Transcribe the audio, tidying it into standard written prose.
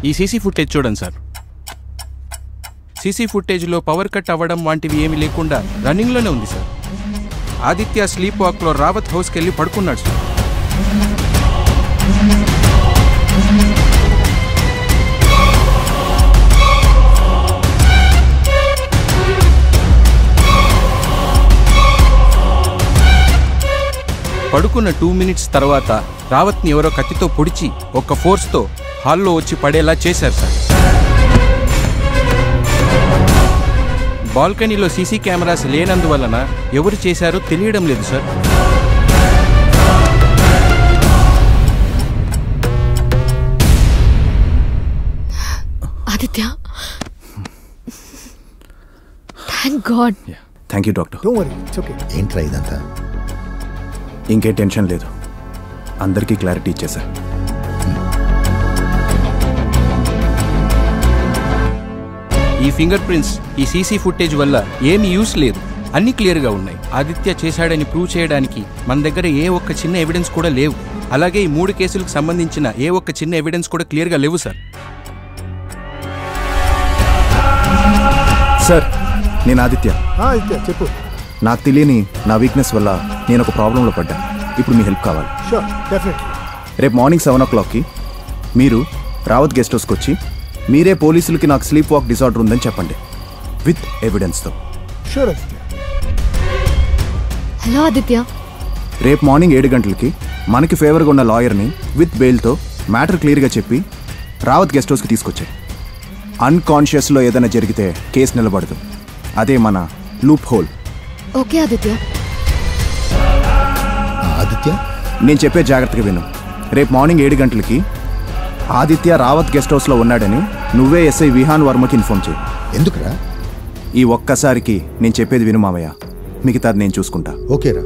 ఈ CC footage చూడండి sir. CC ఫుటేజ్లో power cut అవ్వడం వంటివి ఏమీ లేకుండా రన్నింగ్లోనే ఉంది సార్. ఆదిత్య స్లీప్ వాక్లో రావత్ హౌస్కి వెళ్ళి పడుకున్నాడు సార్. పడుకున్న 2 minutes తర్వాత రావత్ని ఎవరో కత్తితో పొడిచి ఒక ఫోర్స్తో హాల్లో వచ్చి పడేలా చేశారు సార్. బాల్కనీలో సీసీ కెమెరాస్ లేనందువలన ఎవరు చేశారో తెలియడం లేదు sir. Aditya, thank God. Thank you doctor. Don't worry, it's okay. ఏంట్రా ఇదంతా? ఇంకే టెన్షన్ లేదు, అందరికీ క్లారిటీ ఇచ్చేసా. ఈ ఫింగర్ ప్రింట్స్, ఈ సీసీ ఫుటేజ్ వల్ల ఏమీ యూస్ లేదు, అన్నీ క్లియర్గా ఉన్నాయి. ఆదిత్య చేశాడని ప్రూవ్ చేయడానికి మన దగ్గర ఏ ఒక్క చిన్న ఎవిడెన్స్ కూడా లేవు. అలాగే ఈ 3 కేసులకు సంబంధించిన ఏ ఒక్క చిన్న ఎవిడెన్స్ కూడా క్లియర్గా లేవు సార్. సార్, నేను ఆదిత్య. ఆదిత్య చెప్పు. నాకు తెలియని నా వీక్నెస్ వల్ల నేను ఒక ప్రాబ్లంలో పడ్డా. ఇప్పుడు మీ హెల్ప్ కావాలి. Sure, definitely. రేపు మార్నింగ్ 7 o'clockకి మీరు రావత్ గెస్ట్ హౌస్కి వచ్చి మీరే పోలీసులకి నాకు స్లీప్ వాక్ డిసార్డర్ ఉందని చెప్పండి, విత్ ఎవిడెన్స్తో. షూర్ ఆదిత్య. హలో ఆదిత్య. రేపు మార్నింగ్ 7 గంటలకి మనకి ఫేవర్గా ఉన్న లాయర్ని విత్ బెయిల్తో మ్యాటర్ క్లియర్గా చెప్పి రావత్ గెస్ట్ హౌస్కి తీసుకొచ్చాయి. అన్కాన్షియస్లో ఏదైనా జరిగితే కేసు నిలబడదు. అదే మన loop whole. Okay Aditya. Aditya, నేను చెప్పే జాగ్రత్తగా విను. రేపు మార్నింగ్ 7 గంటలకి ఆదిత్య రావత్ గెస్ట్ హౌస్లో ఉన్నాడని నువ్వే ఎస్ఐ విహాన్ వర్మకి ఇన్ఫార్మ్ చేయి. ఎందుకురా? ఈ ఒక్కసారికి నేను చెప్పేది విను మావయ్య, మిగతాది నేను చూసుకుంటా. ఓకేరా.